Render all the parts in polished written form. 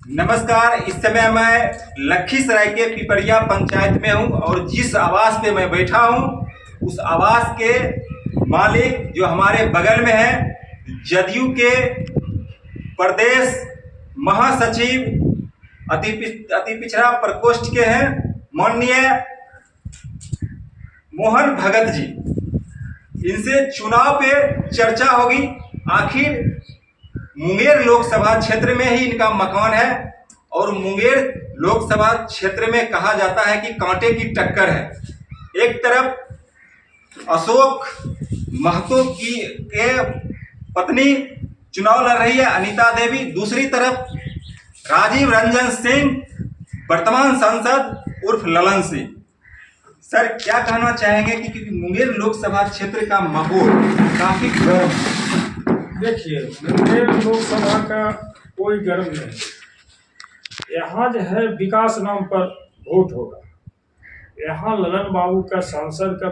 नमस्कार। इस समय मैं लखीसराय के पिपरिया पंचायत में हूं और जिस आवास पे मैं बैठा हूं उस आवास के मालिक जो हमारे बगल में है, जदयू के प्रदेश महासचिव अति पिछड़ा प्रकोष्ठ के हैं, माननीय मोहन भगत जी। इनसे चुनाव पे चर्चा होगी। आखिर मुंगेर लोकसभा क्षेत्र में ही इनका मकान है और मुंगेर लोकसभा क्षेत्र में कहा जाता है कि कांटे की टक्कर है। एक तरफ अशोक महतो की पत्नी चुनाव लड़ रही है, अनीता देवी। दूसरी तरफ राजीव रंजन सिंह, वर्तमान सांसद उर्फ ललन सिंह। सर, क्या कहना चाहेंगे कि मुंगेर लोकसभा क्षेत्र का माहौल काफी गर्म है? देखिए, मुंगेर लोकसभा का कोई गर्म नहीं। यहाँ जो है विकास नाम पर वोट होगा। यहाँ ललन बाबू का सांसद का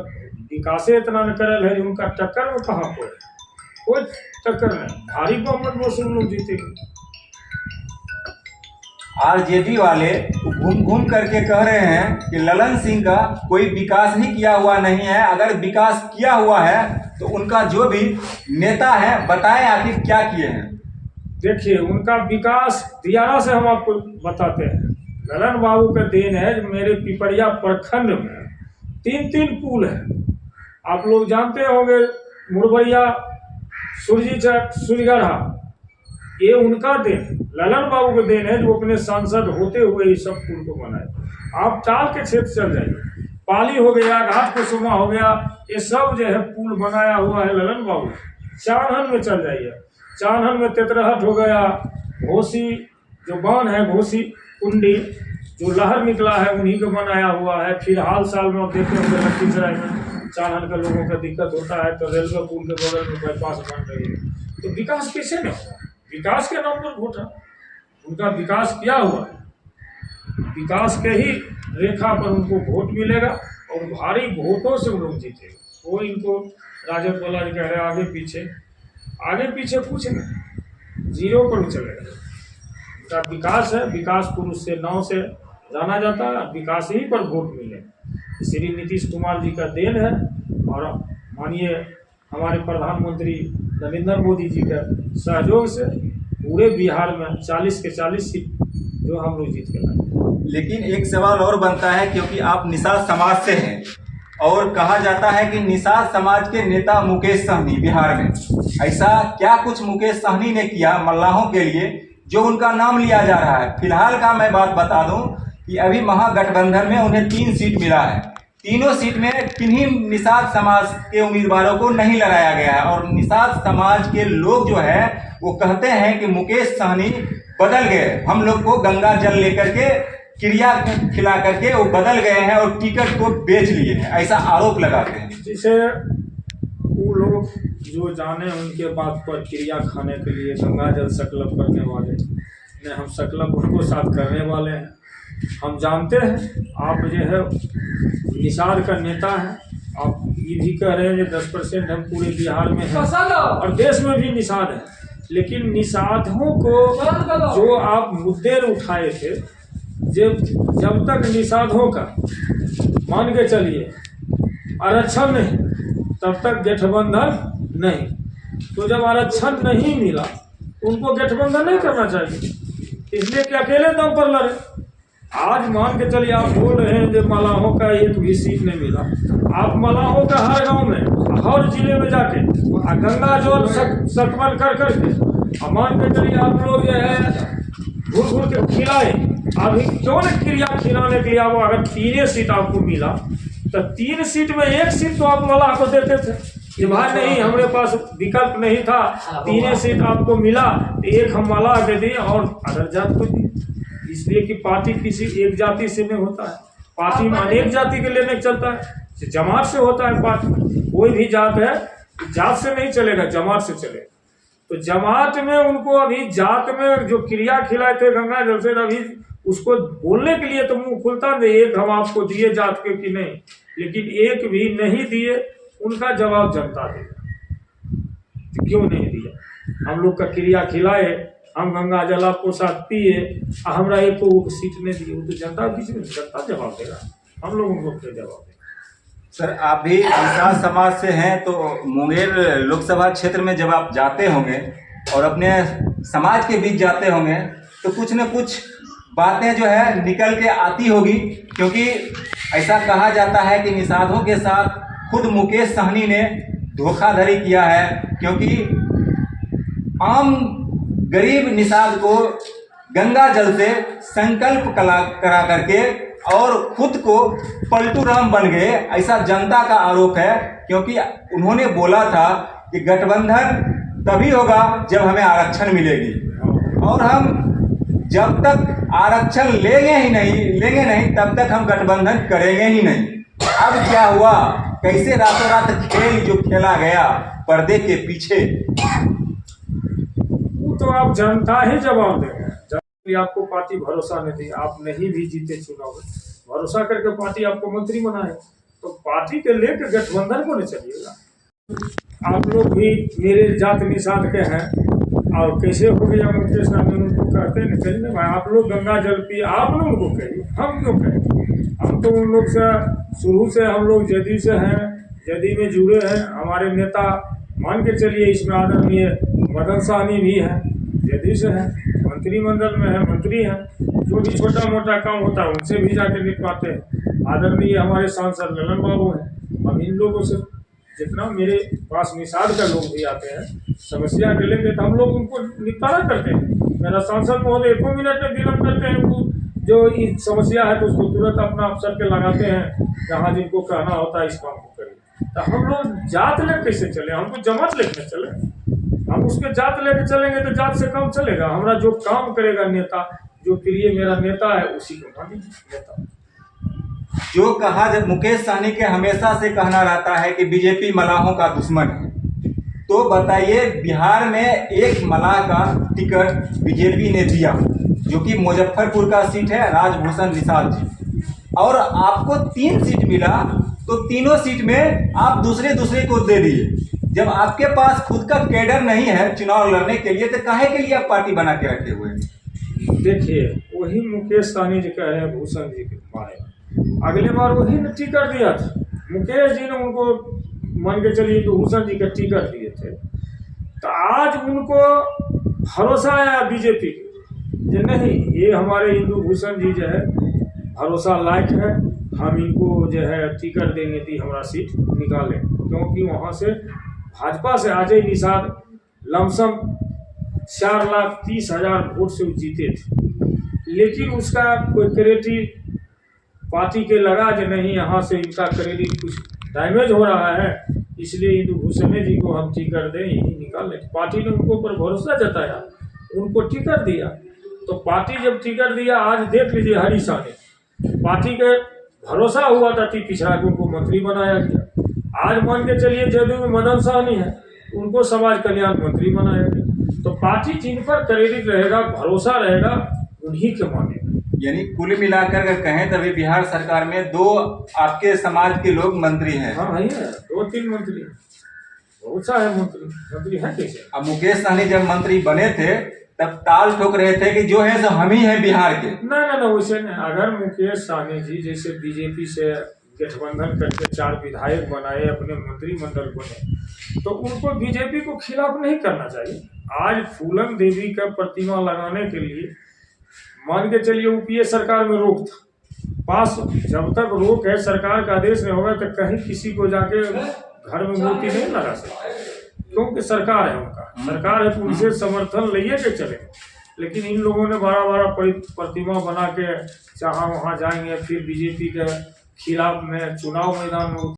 विकास इतना न करल है, उनका टक्कर में कहाँ कोई टक्कर नहीं। भारी बहुमत वो सब लोग जीतेंगे। आरजेडी वाले घूम घूम करके कह रहे हैं कि ललन सिंह का कोई विकास ही किया हुआ नहीं है। अगर विकास किया हुआ है तो उनका जो भी नेता है बताएं आखिर क्या किए हैं। देखिए, उनका विकास दियारा से हम आपको बताते हैं। ललन बाबू का देन है। मेरे पिपरिया प्रखंड में तीन पुल है। आप लोग जानते होंगे, मुरबैया, सुरजीचक, सूर्यगढ़ा, ये उनका देन, ललन बाबू का देन है जो अपने सांसद होते हुए इस सब पुल को बनाए। आप टाल के क्षेत्र चल जाइए, पाली हो गया, घाट कुसुमा हो गया, ये सब जो है पुल बनाया हुआ है ललन बाबू। चानहन में चल जाइए, चानहन में तेतरहट हो गया, घोसी जो बांध है, घोसी कुंडी जो लहर निकला है, उन्हीं को बनाया हुआ है। फिर हाल साल में आप देखते होंगे लखीसराय में चानहन का लोगों का दिक्कत होता है तो रेलवे पुल के बगल में बाईपास बन रही है। तो विकास कैसे नहीं होगा? विकास के नाम पर वोट है। उनका विकास किया हुआ है, विकास के ही रेखा पर उनको वोट मिलेगा और भारी वोटों से वो लोग जीतेंगे। वो इनको राजद वाला कह रहे आगे पीछे कुछ नहीं, जीरो पर चलेगा। उनका विकास है, विकास पुरुष से नाव से जाना जाता है, विकास ही पर वोट मिले। श्री नीतीश कुमार जी का देन है और माननीय हमारे प्रधानमंत्री नरेंद्र मोदी जी के सहयोग से पूरे बिहार में 40 के 40 सीट जो हम लोग जीत के लाए। लेकिन एक सवाल और बनता है, क्योंकि आप निषाद समाज से हैं और कहा जाता है कि निषाद समाज के नेता मुकेश सहनी बिहार में, ऐसा क्या कुछ मुकेश सहनी ने किया मल्लाहों के लिए जो उनका नाम लिया जा रहा है? फिलहाल का मैं बात बता दूं कि अभी महागठबंधन में उन्हें 3 सीट मिला है। तीनों सीट में किन्हीं निषाद समाज के उम्मीदवारों को नहीं लड़ाया गया है और निषाद समाज के लोग जो है वो कहते हैं कि मुकेश सहनी बदल गए, हम लोग को गंगा जल लेकर के क्रिया खिला करके वो बदल गए हैं और टिकट को बेच लिए हैं, ऐसा आरोप लगाते हैं। जिसे वो लोग जो जाने उनके बात पर क्रिया खाने के लिए गंगा जल संकल्प करने वाले ने, हम संकल्प उनको साथ करने वाले हैं। हम जानते हैं आप जो है निषाद का नेता है। आप ये भी कह रहे हैं कि 10% हम पूरे बिहार में हैं और देश में भी निषाद है। लेकिन निषादों को जो आप मुद्दे उठाए थे, जब तक निषादों का मान के चलिए आरक्षण नहीं, तब तक गठबंधन नहीं। तो जब आरक्षण नहीं मिला तो उनको गठबंधन नहीं करना चाहिए, इसलिए कि अकेले दम पर लड़े। आज मान के चलिए आप बोल रहे हैं कि मलाहों का एक भी सीट नहीं मिला। आप मलाहों का हर गांव में, हर जिले में जाके गंगा जल सतमन कर करके मान के चलिए आप लोग जो है घूर के खिलाए। अभी क्यों न क्रिया खिलाने के लिए आप अगर 3 सीट आपको मिला तो 3 सीट में 1 सीट तो आप मलाह को देते थे कि भाई नहीं, हमारे पास विकल्प नहीं था, 3 सीट आपको मिला, 1 हम मलाह दे दिए और अदर जात को दिए। इसलिए कि पार्टी किसी एक जाति से नहीं होता है, पार्टी में अनेक जाति के लेने चलता है। जमात से होता है पार्टी, कोई भी जात है, जात से नहीं चलेगा, जमात से चलेगा। तो जमात में उनको अभी जात में जो क्रिया खिलाए थे गंगा जल से, अभी उसको बोलने के लिए तो मुंह खुलता नहीं। एक हम आपको दिए जात के कि नहीं, लेकिन एक भी नहीं दिए, उनका जवाब जनता देगा। क्यों नहीं दिया? हम लोग का क्रिया खिलाए, हम गंगा जल आपको साथ पिए, हमरा एक सीट नहीं दिए, वो तो जनता बीच में जनता जवाब देगा, हम लोग उनको क्या जवाब देंगे। सर आप भी निषाद समाज से हैं, तो मुंगेर लोकसभा क्षेत्र में जब आप जाते होंगे और अपने समाज के बीच जाते होंगे तो कुछ न कुछ बातें जो है निकल के आती होगी, क्योंकि ऐसा कहा जाता है कि निषादों के साथ खुद मुकेश सहनी ने धोखाधड़ी किया है, क्योंकि आम गरीब निषाद को गंगा जल से संकल्प करा करके और खुद को पलटू राम बन गए, ऐसा जनता का आरोप है। क्योंकि उन्होंने बोला था कि गठबंधन तभी होगा जब हमें आरक्षण मिलेगी, और हम जब तक आरक्षण लेंगे नहीं तब तक हम गठबंधन करेंगे ही नहीं। अब क्या हुआ, कैसे रातों रात खेल जो खेला गया पर्दे के पीछे, वो तो आप जनता ही जवाब देंगे। आपको पार्टी भरोसा नहीं दी, आप नहीं भी जीते चुनाव में, भरोसा करके पार्टी आपको मंत्री बनाए, तो पार्टी के लेकर गठबंधन को नहीं चलिएगा। आप लोग भी मेरे जात निषाद के हैं, और कैसे हो गया मुकेश सहनी उनको कहते हैं चलिए भाई आप लोग गंगा जल पिए, आप लोग उनको कहिए, हम क्यों कहें। हम तो उन लोग से शुरू से हम लोग जदयू से हैं, जदयू में जुड़े हैं। हमारे नेता मान के चलिए इसमें आदरणीय मदन सहनी भी है, जदयू से है, मंत्रिमंडल में है, मंत्री हैं, जो भी छोटा मोटा काम होता है उनसे भी जाके निपटाते हैं। आदरणीय हमारे सांसद ललन बाबू हैं। हम इन लोगों से जितना मेरे पास निषाद का लोग भी आते हैं समस्या के लेकर, तो हम लोग उनको निपटारा करते हैं। मेरा सांसद महोदय 1 मिनट में विलम्ब करते हैं, उनको जो समस्या है तो उसको तुरंत अपना अफसर के लगाते हैं, जहाँ जिनको कहना होता है इस काम को करिए। तो हम लोग जात ले कैसे चले, हमको जमात लेकर चले, हम उसके जात लेके चलेंगे तो जात से काम चलेगा। हमारा जो काम करेगा नेता, जो प्रिय मेरा नेता है उसी को मानेंगे नेता। जो कहा मुकेश सहनी के हमेशा से कहना रहता है कि बीजेपी मलाहों का दुश्मन है, तो बताइए बिहार में एक मलाह का टिकट बीजेपी ने दिया जो कि मुजफ्फरपुर का सीट है राजभूषण निषाद जी, और आपको 3 सीट मिला, तो तीनों सीट में आप दूसरे को दे दिए। जब आपके पास खुद का कैडर नहीं है चुनाव लड़ने के लिए, तो काहे के लिए आप पार्टी बना के रखे हुए हैं। देखिए वही मुकेश सहनी जी कह रहे हैं भूषण जी के मारे, अगले बार वही ने टिकट दिया था, मुकेश जी ने उनको मान के चलिए तो भूषण जी का टिकट दिए थे। तो आज उनको भरोसा आया बीजेपी जो नहीं ये हमारे हिंदू भूषण जी जो है भरोसा लायक है, हम इनको जो है टिकट देंगे थी हमारा सीट निकालें, क्योंकि वहाँ से भाजपा से अजय निषाद लमसम 4,30,000 वोट से जीते थे, लेकिन उसका कोई क्रेडिट पार्टी के लगा जो नहीं यहाँ से इनका क्रेडिट कुछ डैमेज हो रहा है, इसलिए हिंदू भूषण जी को हम टिकट दें, यही निकाल लें। पार्टी ने उनको ऊपर भरोसा जताया, उनको टिकट दिया। तो पार्टी जब टिकट दिया, आज देख लीजिए हरी सहनी, पार्टी के भरोसा हुआ था कि पिछड़ा को उनको मंत्री बनाया गया। आज मान के चलिए जदयू में मदन सहनी है, उनको समाज कल्याण मंत्री बनाया गया। तो पार्टी जिन पर क्रेडिट रहेगा, भरोसा रहेगा, उन्हीं के मानेगा। यानी कुल मिलाकर अगर कहें तभी बिहार सरकार में 2 आपके समाज के लोग मंत्री हैं। हाँ है 2-3 मंत्री, बहुत सा है मंत्री है कैसे। अब मुकेश सहनी जब मंत्री बने थे तब ताल ठोक रहे थे कि जो है सो हम ही हैं बिहार के। ना वैसे नहीं। अगर मुकेश सहनी जी जैसे बीजेपी से गठबंधन करके 4 विधायक बनाए, अपने मंत्रिमंडल बने, तो उनको बीजेपी को खिलाफ नहीं करना चाहिए। आज फूलन देवी का प्रतिमा लगाने के लिए मान के चलिए यूपीए सरकार में रोक था पास, जब तक रोक है सरकार का आदेश नहीं होगा तो कहीं किसी को जाके घर में मूर्ति नहीं लगा सकते, क्योंकि सरकार है उनका, सरकार है तो उनसे समर्थन लिए के चले। लेकिन इन लोगों ने बड़ा प्रतिमा बना के जहाँ वहाँ जाएंगे, फिर बीजेपी के खिलाफ में चुनाव मैदान में